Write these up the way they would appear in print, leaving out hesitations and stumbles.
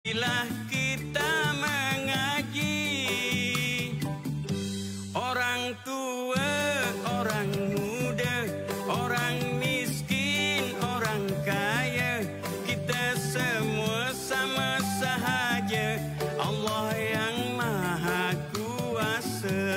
Bila kita mengaji, orang tua, orang muda, orang miskin, orang kaya, kita semua sama sahaja. Allah yang Maha Kuasa.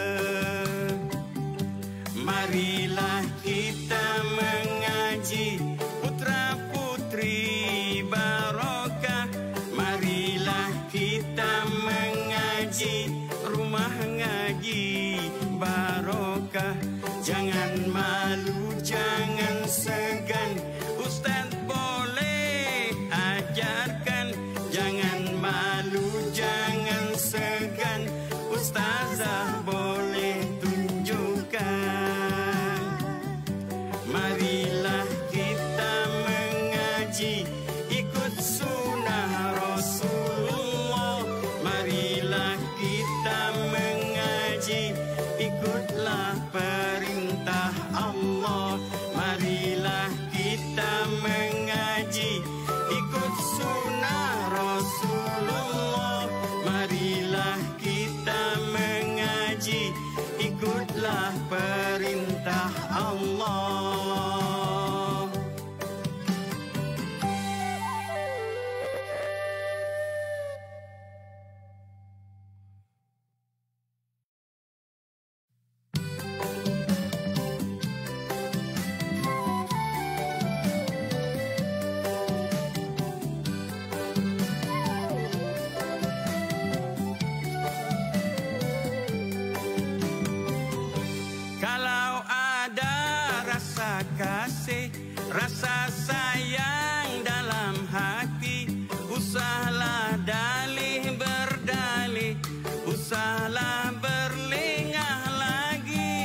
Marilah kita mengaji, putra putri barokah. Marilah kita mengaji, rumah ngaji barokah. Jangan malu, jangan segan, Ustaz boleh ajarkan. Jangan malu, jangan segan, Ustazah boleh tunjukkan. Marilah kita mengaji, ikut sunnah Rasulullah. Marilah kita mengaji, ikutlah perintah Allah. Marilah kita mengaji, ikut sunnah Rasulullah. Marilah kita mengaji, ikutlah perintah Allah. Kalau ada rasa kasih, rasa sayang dalam hati, usahlah dalih berdalih, usahlah berlengah lagi.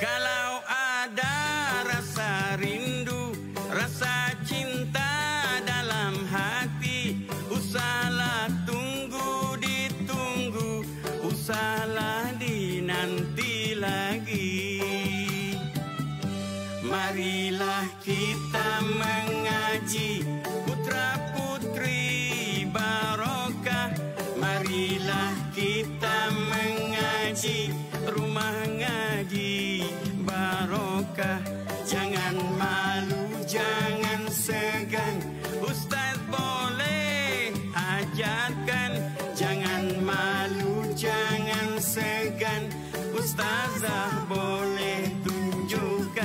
Kalau ada rasa rindu, rasa cinta dalam hati, usahlah tunggu ditunggu, usahlah dinanti lagi. Marilah kita mengaji, putra putri barokah. Marilah kita mengaji, rumah ngaji barokah. Jangan malu, jangan segan, Ustaz boleh ajarkan. Jangan malu, jangan segan, Ustazah boleh tunjukkan.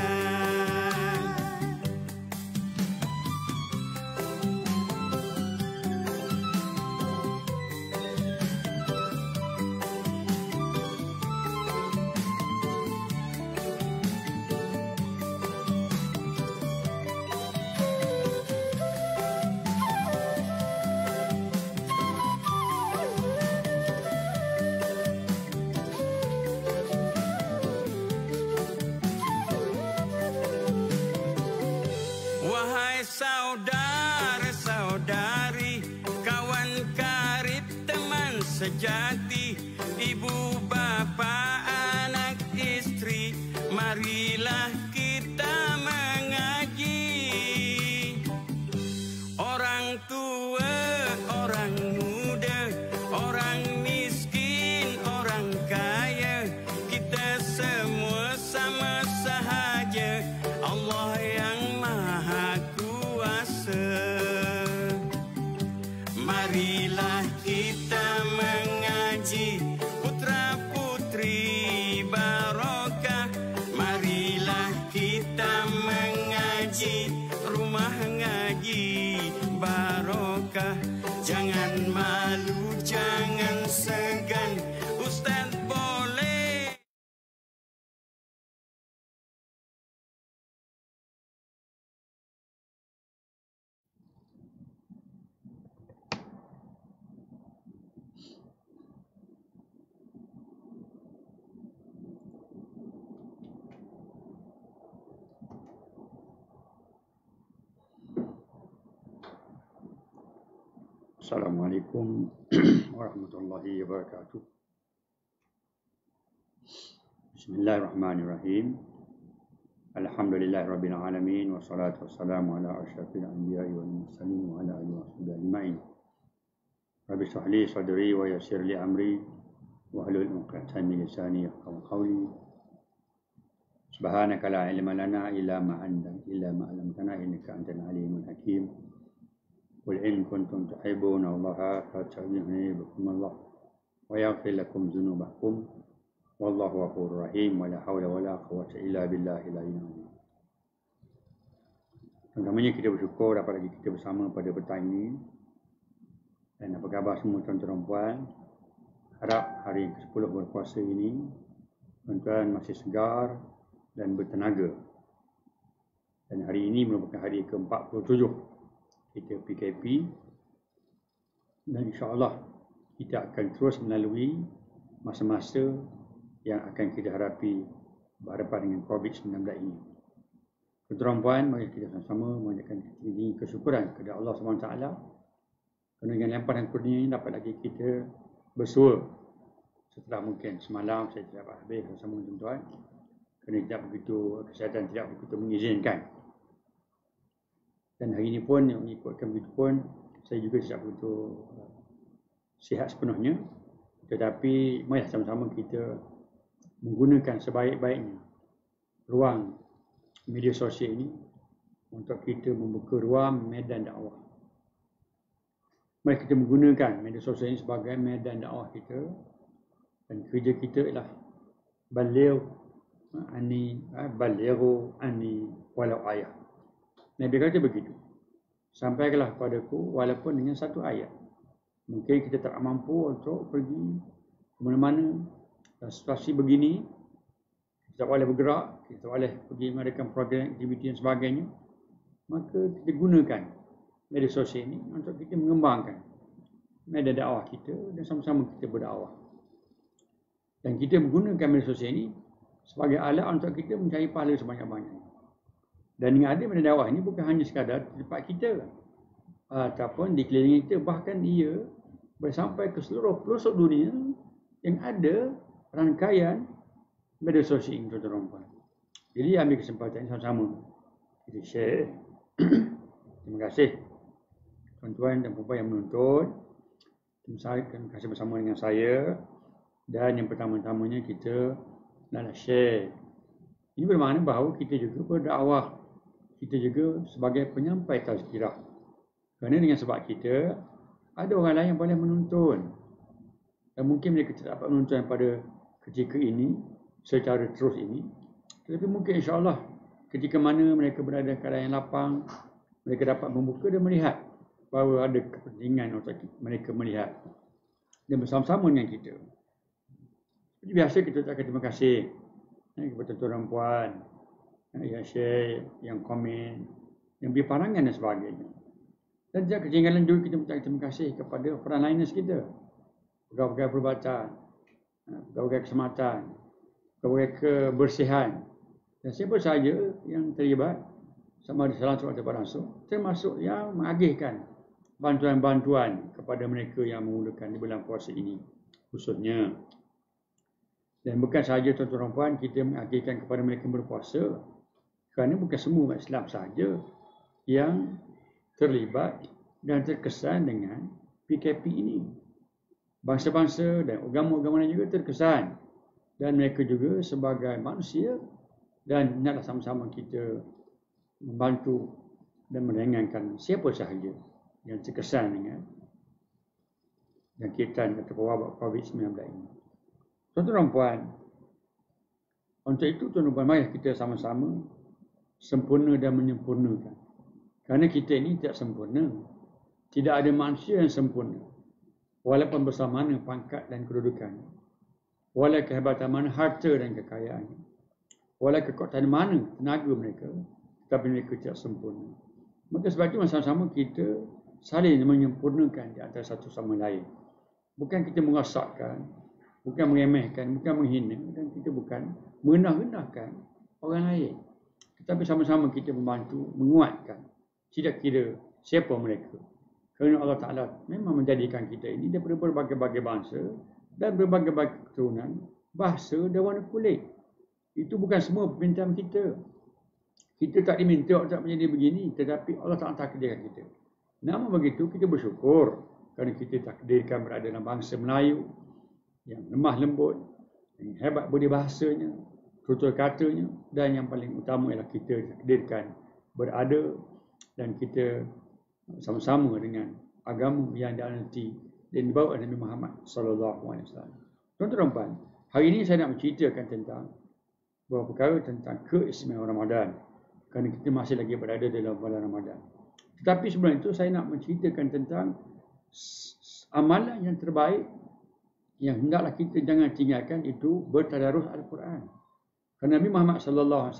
Wahai saudara-saudari, kawan karib teman sejati, ibu bapa anak istri, marilah kita mengaji. Orang tua, orang muda, orang miskin, orang kaya, kita semua sama sahaja. Allah yang Maha Kuasa. Marilah kita mengaji, putra putri barokah. Marilah kita mengaji, rumah ngaji barokah. Jangan malu, jangan segan, Ustaz boleh. Assalamualaikum warahmatullahi wabarakatuh. Bismillahirrahmanirrahim. Alhamdulillahirabbil alamin wassalatu wassalamu ala asyrafil anbiya'i wal mursalin wa ala alihi washabihi ajma'in. Rabbi shrah li sadri wa yassir li amri wahlul 'uqdatam min lisani yafqahu qawli. Subhanaka la ilma lana illa ma 'allamtana innaka antal alimul hakim. Qul in kuntum tuhibbuna Allaha fattabi'uni yuhibbukumullah wa yaghfir lakum dzunubakum. Wallahu ghafurur rahim wa la haula wa la quwwata illa billahil aliyyil azim. Pertamanya kita bersyukur dapat lagi kita bersama pada petang ini. Dan apa khabar semua tuan-tuan dan puan? Harap hari ke-10 berpuasa ini tuan-tuan masih segar dan bertenaga. Dan hari ini merupakan hari ke-47 kita PKP. Dan insya-Allah kita akan terus melalui masa-masa yang akan kita hadapi berhadapan dengan COVID-19 ini. Tuan-tuan puan, mari kita sama-sama mengucapkan tinggi kesyukuran kepada Allah SWT kerana dengan limpahan kurnia ini dapat lagi kita bersua setelah mungkin semalam saya tidak dapat habis bersama tuan-tuan kerana tidak begitu kesihatan tidak begitu mengizinkan. Dan hari ini pun yang mengikutkan begitu pun saya juga tidak begitu sihat sepenuhnya, tetapi mari sama-sama kita menggunakan sebaik-baiknya ruang media sosial ini untuk kita membuka ruang medan dakwah. Mari kita menggunakan media sosial ini sebagai medan dakwah kita, dan kerja kita ialah balighu anni walau ayat. Nabi kata begitu. Sampaikanlah kepadaku walaupun dengan satu ayat. Mungkin kita tak mampu untuk pergi ke mana-mana. Dan situasi begini, kita tak boleh bergerak, kita tak boleh pergi mengadakan program, aktiviti dan sebagainya. Maka kita gunakan media sosial ini untuk kita mengembangkan media dakwah kita dan sama-sama kita berdakwah. Dan kita menggunakan media sosial ini sebagai alat untuk kita mencari pahala sebanyak-banyaknya. Dan dengan ada media dakwah ini bukan hanya sekadar di tempat kita, ataupun di keliling kita, bahkan ia boleh sampai ke seluruh pelosok dunia yang ada rangkaian media sosial ini, tuan-tuan. Jadi ambil kesempatan ini sama-sama kita share. Terima kasih tuan-tuan dan puan yang menonton. Terima kasih bersama dengan saya. Dan yang pertama-tamanya kita nak share. Ini bermakna bahawa kita juga berdakwah. Kita juga sebagai penyampai tazkirah. Kerana dengan sebab kita ada orang lain yang boleh menonton. Dan mungkin mereka tidak dapat menonton pada ketika ini secara terus ini, tetapi mungkin insya-Allah ketika mana mereka berada dalam keadaan yang lapang, mereka dapat membuka dan melihat bahawa ada kepentingan untuk mereka melihat dan bersama-sama dengan kita. Seperti biasa kita ucapkan terima kasih kepada tuan-tuan puan yang share, yang komen, yang beri pandangan dan sebagainya. Dan tidak ketinggalan juga kita ucapkan terima kasih kepada frontliners kita, pegawai-pegawai perubatan, pegawai keselamatan, pegawai kebersihan, dan siapa sahaja yang terlibat sama ada langsung atau langsung, termasuk yang mengagihkan bantuan-bantuan kepada mereka yang memerlukan di bulan puasa ini khususnya. Dan bukan sahaja tuan-tuan puan kita mengagihkan kepada mereka yang berpuasa, kerana bukan semua umat Islam sahaja yang terlibat dan terkesan dengan PKP ini. Bangsa-bangsa dan agama-agama lain juga terkesan, dan mereka juga sebagai manusia, dan hendaklah sama-sama kita membantu dan meringankan siapa sahaja yang terkesan dengan jangkitan atau wabak COVID-19 ini. Tuan-tuan puan, untuk itu tuan-tuan puan, mari kita sama-sama sempurna dan menyempurnakan. Kerana kita ini tidak sempurna. Tidak ada manusia yang sempurna. Walaupun bersama mana pangkat dan kedudukan, walau kehebatan mana harta dan kekayaan, walau kekuatan mana tenaga mereka, tetapi mereka tidak sempurna. Maka sebab itu sama-sama kita saling menyempurnakan di antara satu sama lain. Bukan kita merosakkan, bukan meremehkan, bukan menghina, dan kita bukan merendah-rendahkan orang lain. Tetapi sama-sama kita membantu, menguatkan, tidak kira siapa mereka. Kerana Allah Ta'ala memang menjadikan kita ini daripada berbagai-bagai bangsa dan berbagai-bagai keturunan, bahasa dan warna kulit. Itu bukan semua permintaan kita. Kita tak diminta untuk menjadi begini, tetapi Allah Ta'ala takdirkan kita. Namun begitu, kita bersyukur kerana kita takdirkan berada dalam bangsa Melayu yang lemah lembut, yang hebat budi bahasanya, tutur katanya, dan yang paling utama ialah kita takdirkan berada dan kita sama-sama dengan agama yang diananti dan dibawa oleh Nabi Muhammad SAW. Tuan-tuan, hari ini saya nak menceritakan tentang beberapa perkara tentang keistimewaan Ramadan, kerana kita masih lagi berada dalam bulan Ramadan. Tetapi sebelum itu saya nak menceritakan tentang amalan yang terbaik yang hendaklah kita jangan tinggalkan, itu bertadarus Al-Quran. Kerana Nabi Muhammad SAW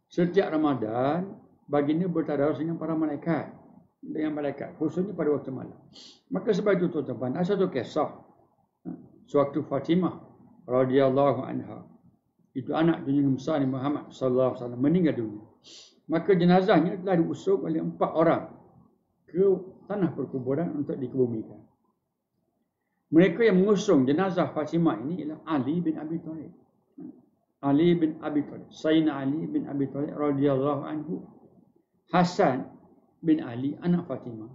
setiap Ramadan baginda bertadarus dengan para malaikat, khususnya pada waktu malam. Maka sebab itu tuan-tuan, ada satu kisah sewaktu Fatimah radhiyallahu anha, itu anak junjungan besar Nabi Muhammad SAW, meninggal dunia. Maka jenazahnya telah diusung oleh 4 orang ke tanah perkuburan untuk dikebumikan. Mereka yang mengusung jenazah Fatimah ini ialah Ali bin Abi Thalib. Ali bin Abi Thalib, Sayyidina Ali bin Abi Thalib radhiyallahu anhu. Hasan bin Ali anak Fatimah.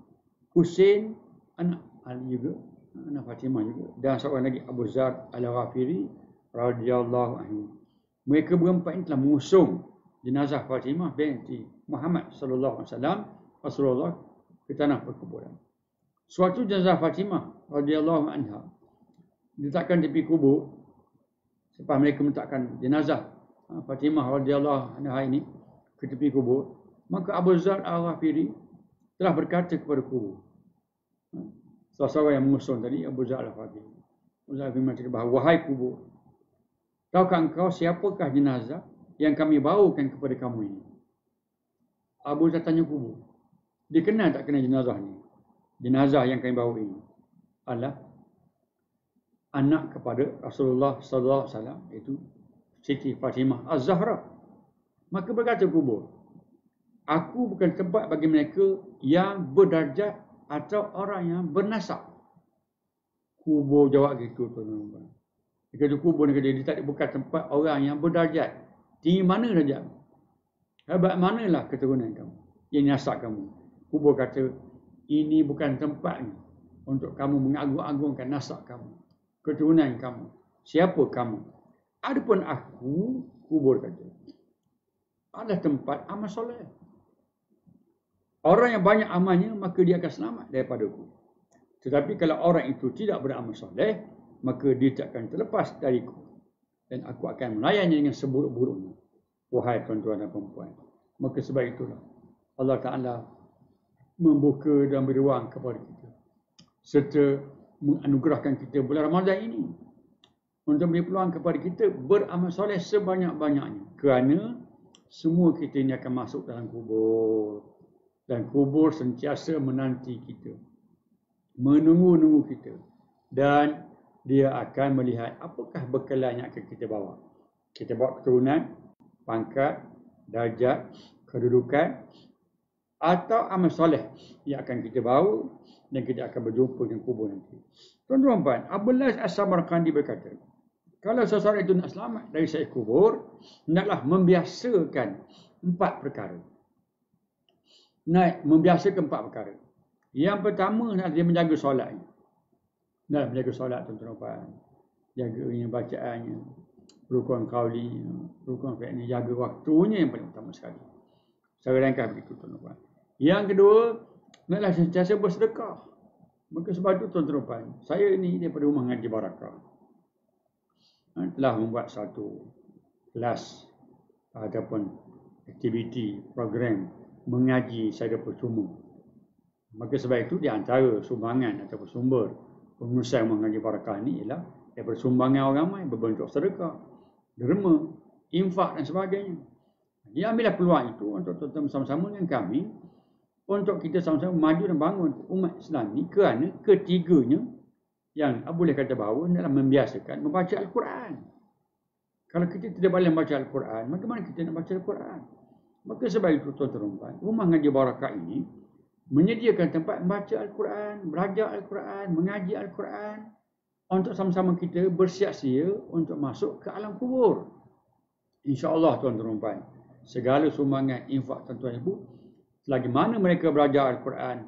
Husain anak Ali juga, anak Fatimah juga. Dan seorang lagi Abu Zar Al-Ghafiri radhiyallahu anhu. Mereka berempat ini telah mengusung jenazah Fatimah binti Muhammad sallallahu alaihi wasallam, Rasulullah, ke tanah perkuburan. Suatu jenazah Fatimah radhiyallahu anha diletakkan di tepi kubur. Selepas mereka meletakkan jenazah Fatimah radhiyallahu anha ini ke tepi kubur, maka Abu Zar Al-Ghafiri telah berkata kepada kubur. Salah seorang yang mengusung tadi, Abu Zar Al-Ghafiri. Abu Zar Al-Ghafiri mengatakan bahawa, wahai kubur, tahukah engkau siapakah jenazah yang kami bawakan kepada kamu ini? Abu Zar tanya kubur, dia kenal tak kenal jenazah ni? Jenazah yang kami bawa ini adalah anak kepada Rasulullah sallallahu alaihi wasallam, iaitu Siti Fatimah Az-Zahra. Maka berkata kubur, aku bukan tempat bagi mereka yang berdarjat atau orang yang bernasab. Kubur jawab gitu, tuan-tuan. Dia kata kubur ni, dia tak bukan tempat orang yang berdarjat. Tinggi mana darjat? Hebat manalah keturunan kamu, yang nasab kamu. Kubur kata, ini bukan tempatnya untuk kamu mengagung-agungkan nasab kamu, keturunan kamu, siapa kamu. Adapun aku, kubur kata, adalah tempat amal soleh. Orang yang banyak amalnya, maka dia akan selamat daripada aku. Tetapi kalau orang itu tidak beramal soleh, maka dia tak akan terlepas dariku. Dan aku akan melayani dengan seburuk-buruknya. Wahai tuan-tuan dan perempuan. Maka sebab itulah Allah Ta'ala membuka dan beri ruang kepada kita, serta menganugerahkan kita bulan Ramadan ini untuk beri peluang kepada kita beramal soleh sebanyak-banyaknya. Kerana semua kita ini akan masuk dalam kubur. Dan kubur sentiasa menanti kita, menunggu-nunggu kita. Dan dia akan melihat apakah bekalan yang akan kita bawa. Kita bawa keturunan, pangkat, darjat, kedudukan, atau amal soleh yang akan kita bawa, dan kita akan berjumpa dengan kubur nanti. Tuan-tuan, Abdullah As-Samarqandi berkata, kalau seseorang itu nak selamat dari siksa kubur, hendaklah membiasakan 4 perkara. Membiasakan 4 perkara. Yang pertama, nak dia menjaga solatnya. Nak menjaga solat, tuan-tuan. Jaga bacaannya, rukun qaulinya, rukun fi'linya, jaga waktunya yang paling utama sekali. Secara ringkas begitu, tuan-tuan. Yang kedua, naklah sentiasa bersedekah. Maka sebab itu, tuan-tuan, saya ini daripada Rumah Ngaji Barakah telah membuat satu kelas ataupun aktiviti, program mengaji secara percuma. Maka sebab itu, di antara sumbangan ataupun sumber pengurusan Rumah Ngaji Barakah ini ialah daripada sumbangan orang ramai berbentuk sedekah, derma, infak dan sebagainya. Dia ambillah peluang itu untuk tuan-tuan bersama-sama dengan kami untuk kita sama-sama maju dan bangun umat Islam ni, kerana ketiganya yang boleh kata bahawa adalah membiasakan membaca Al-Quran. Kalau kita tidak boleh membaca Al-Quran, bagaimana kita nak baca Al-Quran? Maka sebab itu, tuan-tuan, Rumah Ngaji Barakah ini menyediakan tempat membaca Al-Quran, belajar Al-Quran, mengaji Al-Quran, untuk sama-sama kita bersiap-siap untuk masuk ke alam kubur. InsyaAllah, tuan-tuan, segala sumbangan infak tuan-tuan ibu, selagi mana mereka belajar Al-Quran,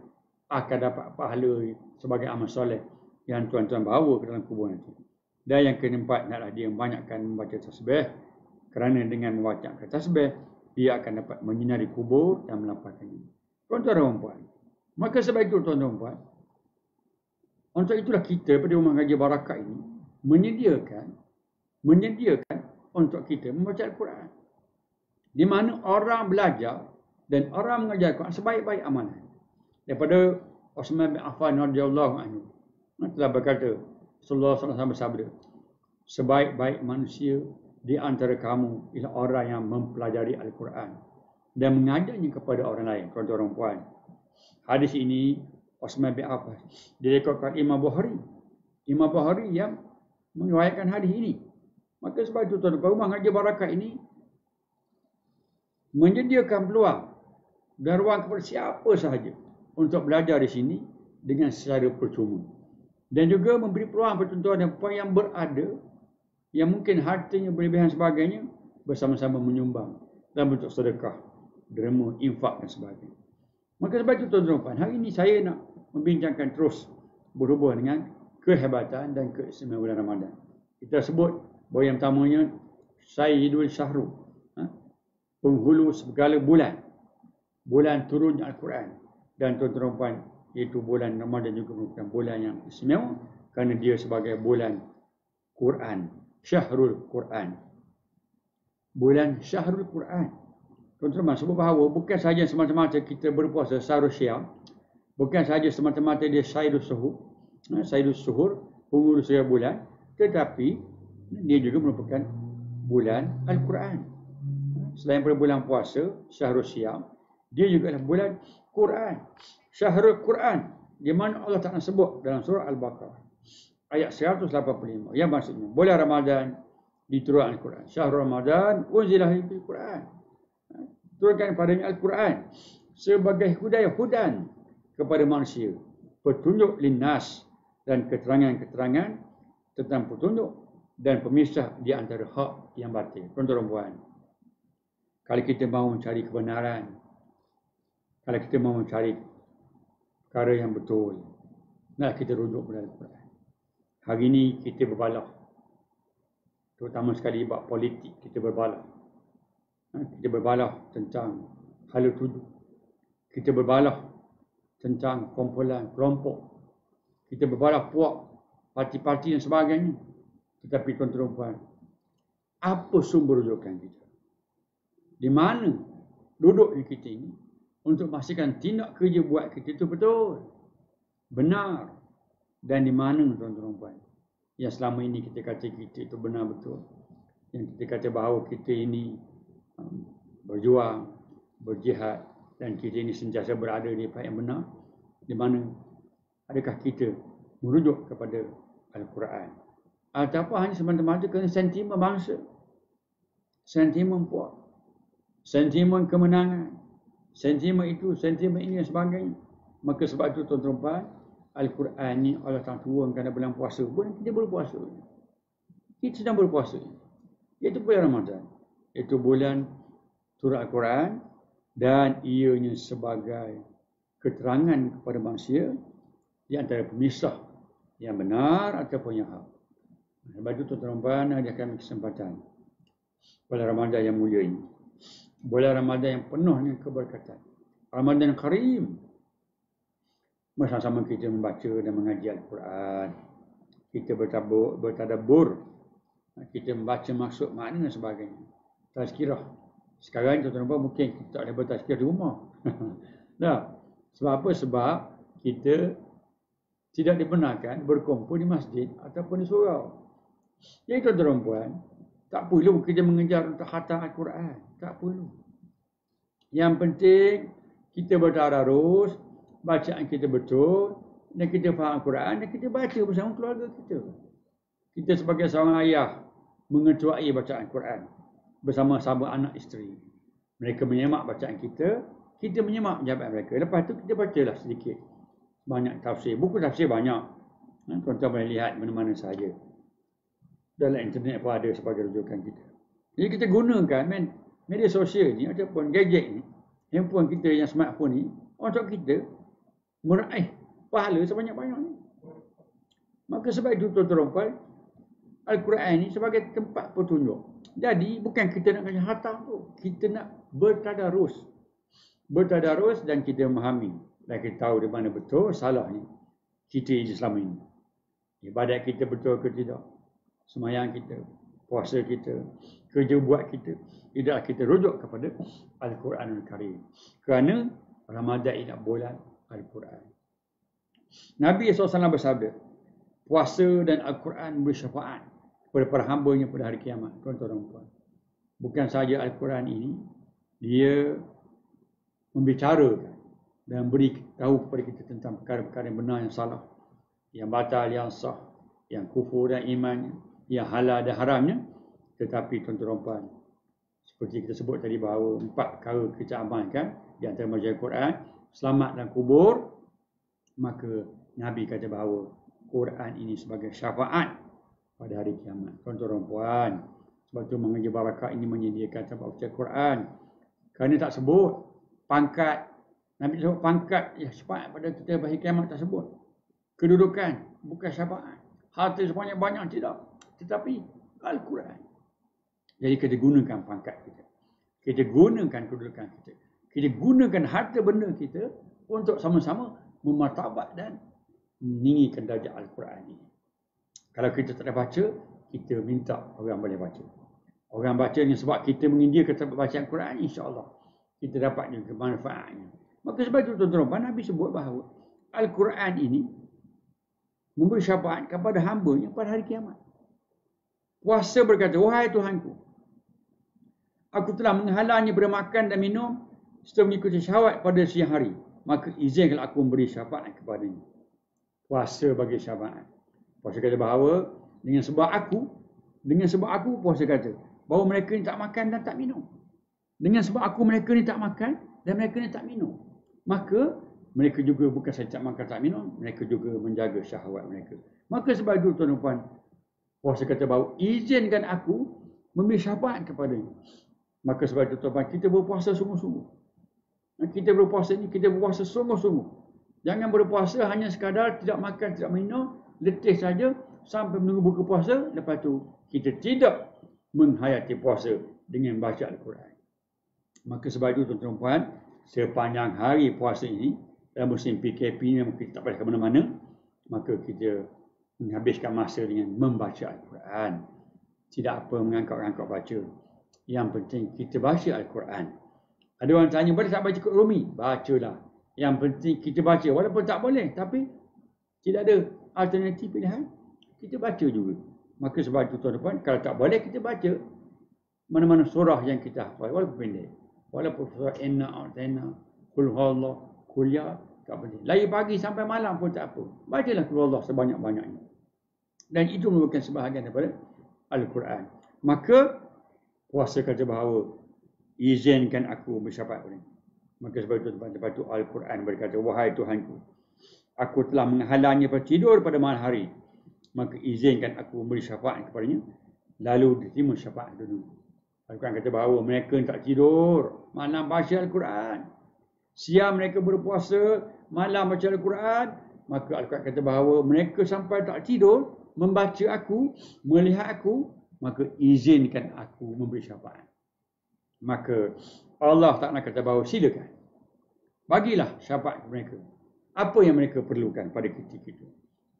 akan dapat pahala sebagai amal soleh yang tuan-tuan bawa ke dalam kubur nanti. Dan yang keempat, hendaklah dia banyakkan membaca tasbih, kerana dengan membaca tasbih, dia akan dapat menyinari kubur dan melampaukannya. Tuan-tuan dan puan, maka sebab itu tuan-tuan dan puan, untuk itulah kita pada Rumah Ngaji Barakah ini menyediakan untuk kita membaca Al-Quran. Di mana orang belajar dan orang mengajar Al-Quran sebaik-baik amalan. Daripada Uthman bin Affan radhiyallahu anhu telah berkata, Sallallahu alaihi wasallam bersabda, sebaik-baik manusia di antara kamu ialah orang yang mempelajari Al-Quran dan mengajarnya kepada orang lain. Tuan-tuan dan puan, hadis ini Uthman bin Affan direkodkan Imam Bukhari. Imam Bukhari yang meriwayatkan hadis ini. Maka sebab itu tuan-tuan, Rumah Ngaji Barakah ini menyediakan peluang dan ruang kepada siapa sahaja untuk belajar di sini dengan secara percuma. Dan juga memberi peluang kepada tuan-tuan dan puan yang berada, yang mungkin hartanya berlebihan sebagainya, bersama-sama menyumbang dalam bentuk sedekah, derma, infak dan sebagainya. Maka sebab itu tuan-tuan dan puan, hari ini saya nak membincangkan terus berhubung dengan kehebatan dan keistimewaan bulan Ramadan. Kita sebut bahawa yang pertamanya Sayyidul Syahrul, penghulu segala bulan, bulan turunnya Al-Quran. Dan tuan-tuan dan puan, iaitu bulan Ramadan juga merupakan bulan yang istimewa kerana dia sebagai bulan Quran, Syahrul Quran. Bulan Syahrul Quran. Tuan-tuan, sebab bahawa bukan sahaja semata-mata kita berpuasa Syahrul Syam, bukan sahaja semata-mata dia Sayyidul Suhur, penghulu segala bulan, tetapi dia juga merupakan bulan Al-Quran. Selain pada bulan puasa, Syahrul Syam, dia juga adalah bulan Quran, Syahrul Quran, di mana Allah Ta'ala sebut dalam surah Al-Baqarah ayat 185, yang maksudnya bulan Ramadan diturunkan Al-Quran. Syahrul Ramadan unzilah fil Quran, turunkan padanya Al-Quran sebagai hudan kepada manusia, petunjuk linnas, dan keterangan-keterangan tentang petunjuk dan pemisah di antara hak yang batil. Tuan-tuan dan puan, kalau kita mahu mencari kebenaran, kalau kita mahu mencari perkara yang betul, nah kita rujuk pada Al-Quran. Hari ini kita berbalah, terutama sekali bab politik, kita berbalah. Kita berbalah tentang hala tuju. Kita berbalah tentang kumpulan, kelompok. Kita berbalah puak, parti-parti dan sebagainya. Tetapi tuan-tuan dan puan, apa sumber rujukan kita? Di mana duduk kita ini untuk memastikan tindak kerja buat kita itu betul, benar, dan di mana tuan-tuan dan puan yang selama ini kita kata kita itu benar betul, yang kita kata bahawa kita ini berjuang, berjihad, dan kita ini sentiasa berada di pihak yang benar, di mana adakah kita merujuk kepada Al-Quran ataupun hanya semata-mata kerana sentimen bangsa, sentimen puak, sentimen kemenangan, sentimen itu, sentimen ini dan sebagainya. Maka sebab itu tuan-tuan, Al-Quran ni Allah Ta'ala turunkan dalam bulan puasa. Bulan kita berpuasa, kita sedang berpuasa, iaitu bulan Ramadan, iaitu bulan turun Al-Quran, dan ianya sebagai keterangan kepada manusia di antara pemisah yang benar ataupun yang hak. Sebab itu tuan-tuan, ada kami kesempatan bulan Ramadan yang mulia ini, bulan Ramadan yang penuh dengan keberkatan, Ramadan Karim. Bersama-sama kita membaca dan mengaji Al-Quran, kita bertadabbur, kita membaca maksud, makna dan sebagainya. Tazkirah. Sekarang tuan-tuan mungkin kita ada bertazkirah di rumah. Nah, sebab apa? Sebab kita tidak dibenarkan berkumpul di masjid ataupun di surau. Jadi tuan-tuan, tak perlu kita mengejar untuk khatam Al-Quran. Tak perlu. Yang penting kita bertadarus, bacaan kita betul, dan kita faham Al-Quran, dan kita baca bersama keluarga kita. Kita sebagai seorang ayah mengetuai bacaan Al-Quran bersama-sama anak isteri. Mereka menyemak bacaan kita menyemak jawapan mereka. Lepas tu kita bacalah sedikit banyak tafsir. Buku tafsir banyak. Tuan-tuan boleh lihat mana-mana sahaja. Dalam internet pun ada sebagai rujukan kita. Jadi kita gunakan media sosial ni ataupun gadget ni, handphone kita yang smartphone ni, untuk kita meraih pahala sebanyak-banyaknya. Maka sebab itu tuan-tuan, Al-Quran ni sebagai tempat petunjuk. Jadi bukan kita nak kasi khatam tu, kita nak bertadarus. Bertadarus dan kita memahami dan kita tahu di mana betul salahnya kita Islam ini. Ibadat kita betul ke tidak? Sembahyang kita, puasa kita, kerja buat kita, tidak kita rujuk kepada Al-Quranul Karim. Kerana Ramadan ini bulan Al-Quran. Nabi SAW bersabda, puasa dan Al-Quran memberi syafaat kepada para hamba-Nya pada hari kiamat. Tuan-tuan dan puan, bukan saja Al-Quran ini dia membicarakan dan beri tahu kepada kita tentang perkara-perkara yang benar, yang salah, yang batal, yang sah, yang kufur dan iman, yang halal dan haramnya. Tetapi tuan-tuan dan puan, seperti kita sebut tadi bahawa 4 perkara kita amalkan, di antara majlis Quran, selamat dan kubur. Maka Nabi kata bahawa Quran ini sebagai syafaat pada hari kiamat. Tuan-tuan dan puan, sebab itu mengaji barakah ini menyediakan tempat baca Quran. Kerana tak sebut pangkat, Nabi sebut pangkat ya syafaat pada kita pada hari kiamat, tak sebut kedudukan, bukan syafaat. Harta sebanyak-banyak tidak, tetapi Al-Quran. Jadi kita gunakan pangkat kita, kita gunakan kedudukan kita, kita gunakan harta benda kita untuk sama-sama memartabat dan meninggikan darjat Al-Quran ini. Kalau kita tak ada baca, kita minta orang boleh baca. Orang baca ni sebab kita mengindiakan tempat bacaan Quran, insya-Allah kita dapat juga manfaatnya. Maka sebab itu tuan-tuan, Nabi sebut bahawa Al-Quran ini memberi syafaat kepada hamba-Nya pada hari kiamat. Puasa berkata, wahai Tuhanku, aku telah menghalangnya bermakan dan minum serta mengikuti syahwat pada siang hari. Maka izinkanlah aku memberi syafaat kepadanya. Puasa bagi syafaat. Puasa kata bahawa dengan sebab aku puasa kata bahawa mereka ni tak makan dan tak minum. Dengan sebab aku mereka ni tak makan dan mereka ni tak minum. Maka mereka juga bukan saja tak makan tak minum, mereka juga menjaga syahwat mereka. Maka sebab itu tuan-tuan, puasa kata bahawa izinkan aku memberi syafaat kepadanya. Maka sebab itu tuan-tuan, kita berpuasa sungguh-sungguh. Kita berpuasa ni, kita berpuasa sungguh-sungguh. Jangan berpuasa hanya sekadar tidak makan, tidak minum, letih saja sampai menunggu buka puasa. Lepas tu kita tidak menghayati puasa dengan baca Al-Quran. Maka sebab itu tuan-tuan puan, sepanjang hari puasa ini, dalam musim PKP ni kita tak boleh ke mana-mana, maka kita menghabiskan masa dengan membaca Al-Quran. Tidak apa mengangkat-angkat baca. Yang penting kita baca Al-Quran. Ada orang tanya, boleh tak baca Quran Rumi? Bacalah. Yang penting kita baca. Walaupun tak boleh, tapi tidak ada alternatif pilihan, kita baca juga. Maka sebab itu tuan-tuan, kalau tak boleh kita baca mana-mana surah yang kita hafal, walaupun pendek. Walaupun surah Inna A'tayna, Qul Huwallah, Qul Ya, tak boleh. Lagi pagi sampai malam pun tak apa. Bacalah Qul Huwallah sebanyak-banyaknya. Dan itu merupakan sebahagian daripada Al-Quran. Maka puasa kata bahawa izinkan aku bersyafaat oleh. Maka sebab itu tempat itu Al-Quran berkata, wahai Tuhanku, aku telah menghalangnya tidur pada malam hari. Maka izinkan aku memberi syafaat kepadanya, lalu diterima syafaat dulu. Al-Quran kata bahawa mereka tak tidur, malam baca Al-Quran. Siang mereka berpuasa, malam baca Al-Quran. Maka Al-Quran kata bahawa mereka sampai tak tidur, membaca aku, melihat aku, maka izinkan aku memberi syafaat. Maka Allah Ta'ala kata bahawa silakan, bagilah syafaat kepada mereka. Apa yang mereka perlukan pada kita.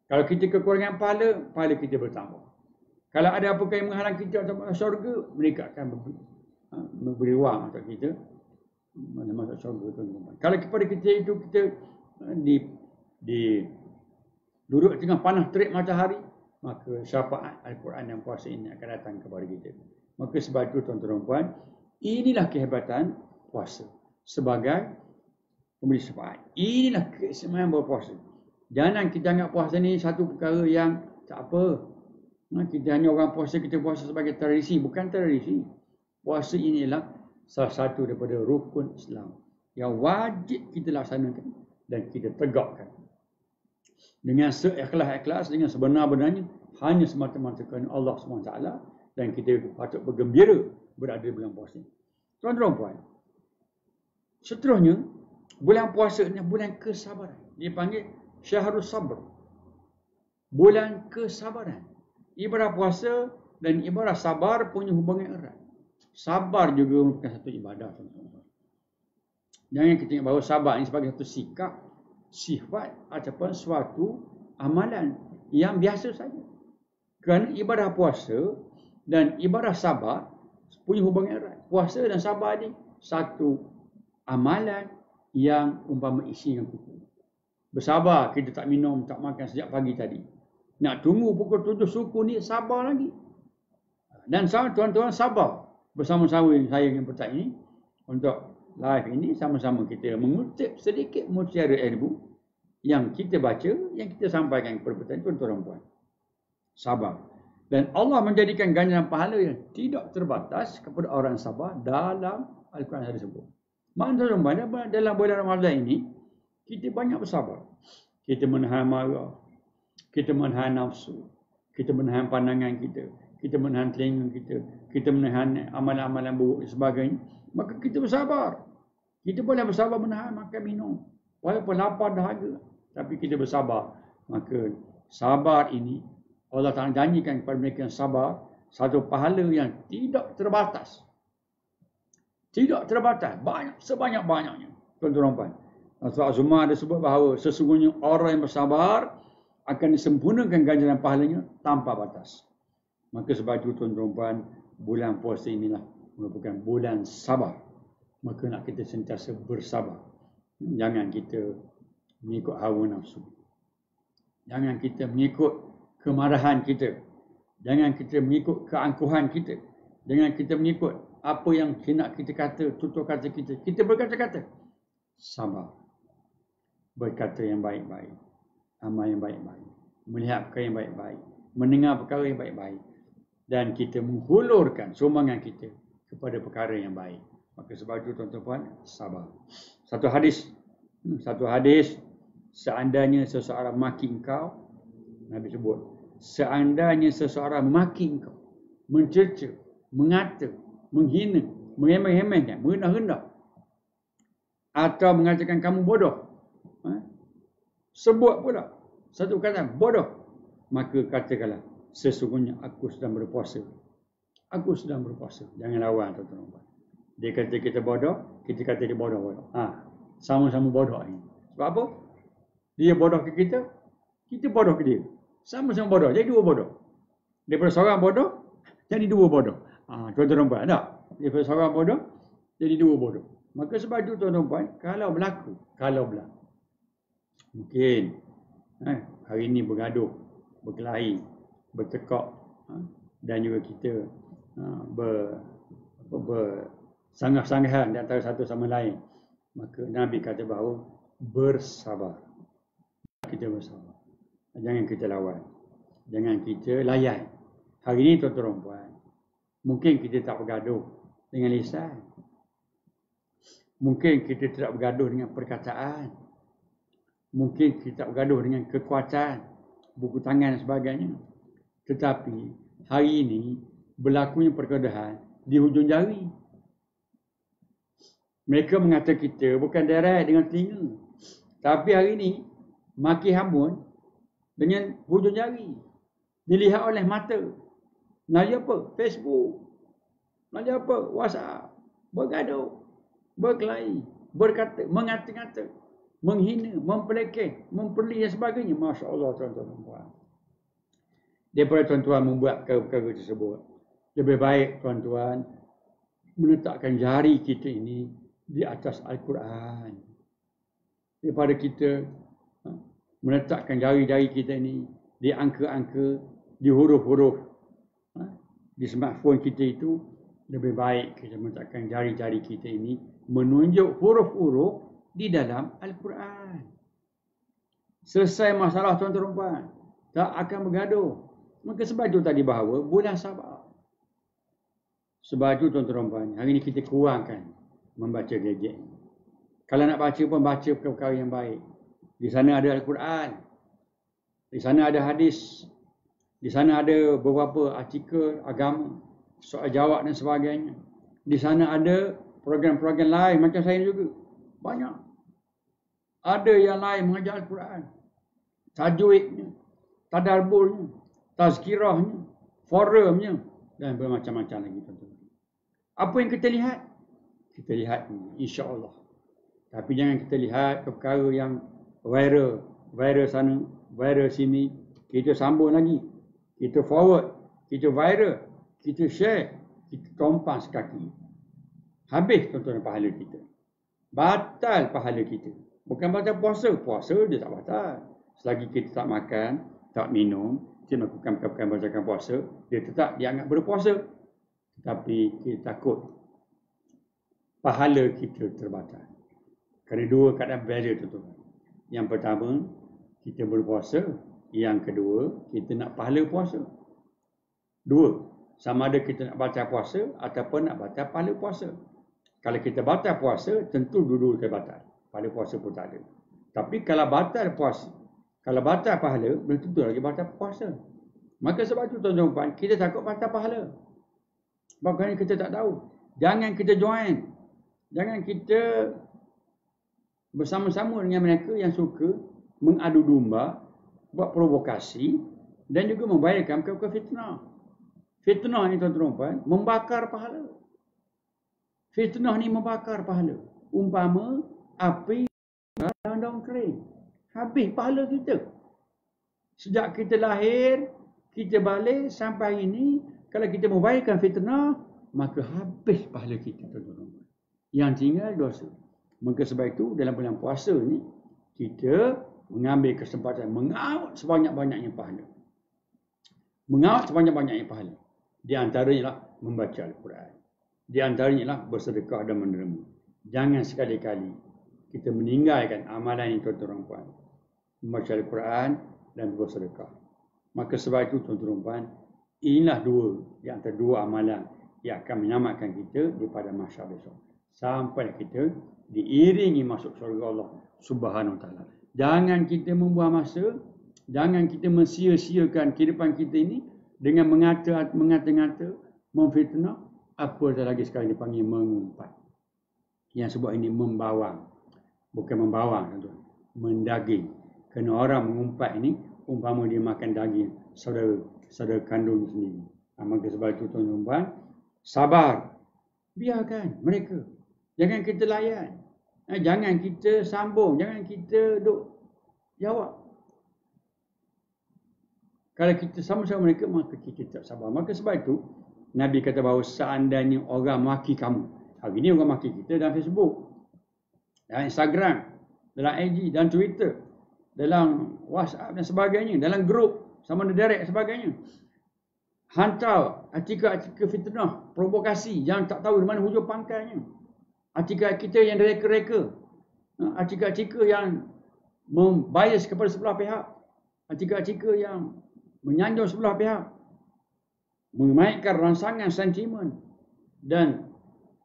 Kalau kita kekurangan pahala kita bertambah. Kalau ada apa yang menghalang kita untuk masuk syurga, mereka akan memberi wang untuk kita masuk syurga. Kalau kepada kita itu kita duduk tengah panas terik matahari, maka syafaat Al-Quran dan puasa ini akan datang kepada kita. Maka sebab itu tuan-tuan dan puan, inilah kehebatan puasa sebagai pemberi syafaat. Inilah keistimewaan berpuasa. Jangan kita anggap puasa ni satu perkara yang tak apa. Kita hanya orang puasa, kita puasa sebagai tradisi. Bukan tradisi. Puasa inilah salah satu daripada rukun Islam yang wajib kita laksanakan dan kita tegakkan. Dengan seikhlas-ikhlas, dengan sebenar-benarnya, hanya semata-mata kerana Allah SWT, dan kita patut bergembira berada di bulan puasa. Tuan-tuan dan puan, seterusnya, bulan puasa ni bulan kesabaran. Dipanggil Syahrul Sabr. Bulan kesabaran. Ibadah puasa dan ibadah sabar punya hubungan erat. Sabar juga merupakan satu ibadah, tuan-tuan. Jangan kita ingat bahawa sabar ini sebagai satu sikap, sifat ataupun suatu amalan yang biasa saja. Kerana ibadah puasa dan ibadah sabar punya hubungan erat. Puasa dan sabar ni satu amalan yang umpama isi dengan kuku. Bersabar kita tak minum, tak makan sejak pagi tadi. Nak tunggu pukul 7 suku ni sabar lagi. Dan tuan-tuan sabar bersama-sama saya dengan petak ini untuk live ini sama-sama kita mengutip sedikit mutiara ilmu yang kita baca, yang kita sampaikan kepada petak tuan-tuan dan puan. Sabar. Dan Allah menjadikan ganjaran pahala yang tidak terbatas kepada orang sabar dalam Al-Quran tersebut. Maksudnya dalam bulan Ramadan ini kita banyak bersabar. Kita menahan marah, kita menahan nafsu, kita menahan pandangan kita menahan telinga kita menahan amalan-amalan buruk dan sebagainya. Maka kita bersabar. Kita boleh bersabar menahan makan minum, walaupun lapar dahaga, tapi kita bersabar. Maka sabar ini Allah Ta'ala janjikan kepada mereka yang sabar satu pahala yang tidak terbatas. Tidak terbatas. Banyak, sebanyak-banyaknya. Tuan-tuan dan puan. Surah Az-Zumar ada sebut bahawa sesungguhnya orang yang bersabar akan disempurnakan ganjaran pahalanya tanpa batas. Maka sebab itu tuan-tuan dan puan, bulan puasa inilah merupakan bulan sabar. Maka nak kita sentiasa bersabar. Jangan kita mengikut hawa nafsu. Jangan kita mengikut kemarahan kita. Jangan kita mengikut keangkuhan kita. Jangan kita mengikut apa yang nak kita kata, tutur kata kita. Kita berkata-kata. Sabar. Berkata yang baik-baik. Amal yang baik-baik. Melihat perkara yang baik-baik. Mendengar perkara yang baik-baik. Dan kita menghulurkan sumbangan kita kepada perkara yang baik. Maka sebab itu tuan-tuan, sabar. Satu hadis, seandainya seseorang maki engkau, Nabi sebut, seandainya seseorang maki engkau, mencerca, mengata, menghina, meremeh-remehkan, merendah-rendah, atau mengatakan kamu bodoh, sebut pula satu kata bodoh, maka katakanlah sesungguhnya aku sedang berpuasa. Aku sedang berpuasa. Jangan lawan, tuan-tuan. Dia kata kita bodoh, kita kata dia bodoh. Sama-sama bodoh ni. Sebab apa? Dia bodoh ke kita, kita bodoh ke dia. Sama-sama bodoh, jadi dua bodoh. Daripada seorang bodoh, jadi dua bodoh. Tuan-tuan puan, tak? Daripada seorang bodoh, jadi dua bodoh. Maka sebab itu tuan-tuan puan, kalau berlaku, mungkin hari ini bergaduh, berkelahi, bertekak, dan juga kita bersanggah-sanggahan di antara satu sama lain, maka Nabi kata bahawa bersabar. Kita bersabar. Jangan kita lawan. Jangan kita layan. Hari ini tuan-tuan puan, mungkin kita tak bergaduh dengan lisan. Mungkin kita tidak bergaduh dengan perkataan. Mungkin kita tak bergaduh dengan kekuatan, buku tangan dan sebagainya. Tetapi hari ini berlakunya pergaduhan di hujung jari. Mereka mengata kita bukan direct dengan telinga. Tapi hari ini maki hambun dengan hujung jari. Dilihat oleh mata. Nak apa? Facebook. Nak apa? WhatsApp. Bergaduh. Berkelahi. Berkata. Mengata-ngata. Menghina. Mempelekeh. Memperli dan sebagainya. Masya Allah tuan-tuan. Daripada tuan-tuan membuat perkara-perkara tersebut, lebih baik tuan-tuan meletakkan jari kita ini di atas Al-Quran. Daripada kita meletakkan jari-jari kita ini di angka-angka, di huruf-huruf, di smartphone kita itu, lebih baik kita meletakkan jari-jari kita ini menunjuk huruf-huruf di dalam Al-Quran. Selesai masalah tuan-tuan, tak akan bergaduh. Maka sebab itu tadi bahawa bulan sabar. Sebab itu tuan-tuan, hari ini kita kurangkan membaca gadget. Kalau nak baca pun baca perkara yang baik. Di sana ada Al-Quran. Di sana ada hadis. Di sana ada beberapa artikel agama, soal jawab dan sebagainya. Di sana ada program-program lain macam saya juga. Banyak. Ada yang lain mengajar Al-Quran. Tajwidnya, tadarburnya, tazkirahnya, forumnya dan bermacam-macam lagi tuan-tuan. Apa yang kita lihat? Kita lihat insya-Allah. Tapi jangan kita lihat perkara yang viral sana, viral sini, kita sambung lagi. Kita forward, kita viral, kita share, kita tompas kaki. Habis tuan-tuan pahala kita. Batal pahala kita. Bukan batal puasa. Puasa dia tak batal. Selagi kita tak makan, tak minum, kita melakukan perkara bacakan puasa, dia tetap dianggap berpuasa. Tapi kita takut pahala kita terbatal. Kerana dua keadaan berbeza tuan-tuan. Yang pertama, kita berpuasa. Yang kedua, kita nak pahala puasa. Dua, sama ada kita nak batal puasa ataupun nak batal pahala puasa. Kalau kita batal puasa, tentu dua-dua kita batal. Pahala puasa pun tak ada. Tapi kalau batal puasa, kalau batal pahala, belum tentu lagi batal puasa. Maka sebab itu tuan-tuan, kita takut batal pahala. Sebab kerana kita tak tahu. Jangan kita join. Jangan kita bersama-sama dengan mereka yang suka mengadu domba, buat provokasi dan juga membayarkan perkara fitnah. Fitnah ni tuan-tuan membakar pahala. Fitnah ni membakar pahala. Umpama api daun kering. Habis pahala kita. Sejak kita lahir, kita balik sampai hari ini, kalau kita membayarkan fitnah, maka habis pahala kita tuan-tuan. Yang tinggal dosa. Maka sebab itu dalam bulan puasa ni, kita mengambil kesempatan mengaut sebanyak-banyaknya pahala. Mengaut sebanyak-banyaknya pahala. Di antaranya lah membaca Al-Quran. Di antaranya lah bersedekah dan menerima. Jangan sekali-kali kita meninggalkan amalan yang tuan-tuan puan. Membaca Al-Quran dan bersedekah. Maka sebab itu tuan-tuan, inilah dua di antara dua amalan yang akan menyelamatkan kita daripada mahsyar besok. Sampai kita diiringi masuk syurga Allah Subhanahu Wa Taala. Jangan kita membuang masa, jangan kita mensia-siakan kehidupan kita ini dengan mengata-ngata, memfitnah, apa lagi sekarang dipanggil mengumpat. Yang sebab ini membawang. Bukan membawang, tuan-tuan. Mendaging. Kerana orang mengumpat ini, umpama dia makan daging saudara kandung sendiri. Maka sebab itu tuan-tuan, sabar. Biarkan mereka. Jangan kita layan. Jangan kita sambung. Jangan kita duk jawab. Kalau kita sama-sama mereka, maka kita tak sabar. Maka sebab itu, Nabi kata bahawa seandainya orang maki kamu. Hari ini orang maki kita dalam Facebook, dalam Instagram, dalam IG, dalam Twitter, dalam WhatsApp dan sebagainya, dalam grup, sama ada direct sebagainya. Hantar artikel-artikel fitnah, provokasi yang tak tahu di mana hujung pangkalnya. Artikel kita yang reka-reka. Artikel-artikel yang membias kepada sebelah pihak. Artikel-artikel yang menyanjung sebelah pihak. Memainkan rangsangan sentimen. Dan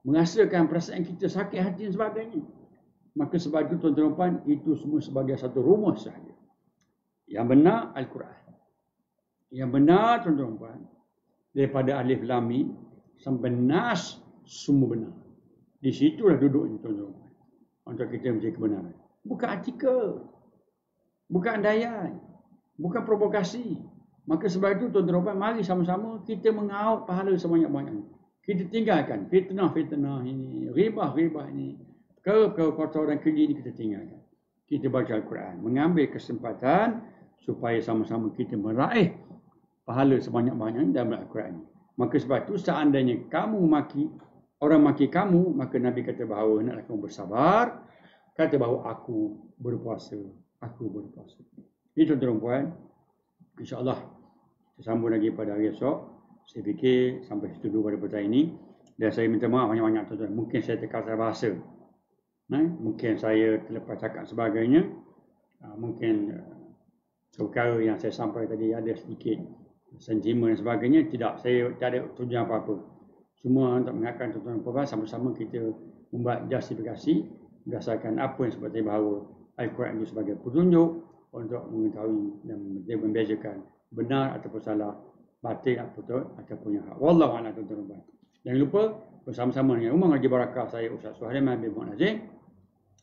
menghasilkan perasaan kita sakit hati dan sebagainya. Maka sebab itu tuan-tuan, itu semua sebagai satu rumus sahaja. Yang benar Al-Quran. Yang benar tuan-tuan, daripada Alif Lam Mim sampai Nas, semua benar. Di situlah duduknya tuan-tuan. Untuk kita mencari kebenaran. Bukan artikel. Bukan andaian. Bukan provokasi. Maka sebab itu tuan-tuan, mari sama-sama kita mengaut pahala sebanyak-banyaknya. Kita tinggalkan fitnah-fitnah ini, ribah-ribah ini, perkara-perkara kotor dan keji ini kita tinggalkan. Kita baca Al-Quran. Mengambil kesempatan supaya sama-sama kita meraih pahala sebanyak-banyaknya dalam Al-Quran. Maka sebab itu seandainya kamu orang maki kamu, maka Nabi kata bahawa hendaklah kamu bersabar. Kata bahawa aku berpuasa. Aku berpuasa. Ini tuan-tuan, insya-Allah kita sambung lagi pada hari esok. Saya fikir sampai situ dulu pada petang ini. Dan saya minta maaf banyak-banyak tuan-tuan. Mungkin saya terkasar bahasa. Mungkin saya terlepas cakap sebagainya. Mungkin perkara yang saya sampaikan tadi ada sedikit sentimen dan sebagainya. Tidak, saya tak ada tujuan apa-apa. Semua untuk mengingatkan tuan-tuan puan sama-sama kita membuat justifikasi berdasarkan apa yang seperti bahawa Al-Quran itu sebagai petunjuk untuk mengetahui dan membezakan benar ataupun salah, batil ataupun yang hak. Wallahu a'lam tuan-tuan. Jangan lupa bersama-sama dengan Rumah Ngaji Barakah saya Ustaz Suhaiman bin Muhammad Nazir.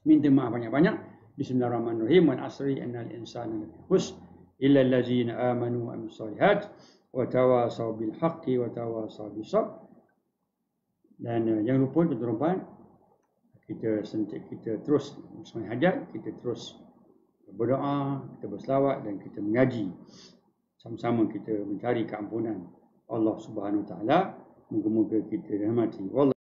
Minta maaf banyak-banyak. Bismillahirrahmanirrahim. Wal asri innal insana lafi khusr illa allazina amanu wa amilus solihat wa tawasaw bil haqqi wa tawasaw bis sabr. Dan jangan lupa tuan-tuan, kita terus sembahyang hajat, kita terus berdoa, kita berselawat dan kita mengaji. Sama-sama kita mencari keampunan Allah Subhanahu Wa Taala. Moga-moga kita dirahmati.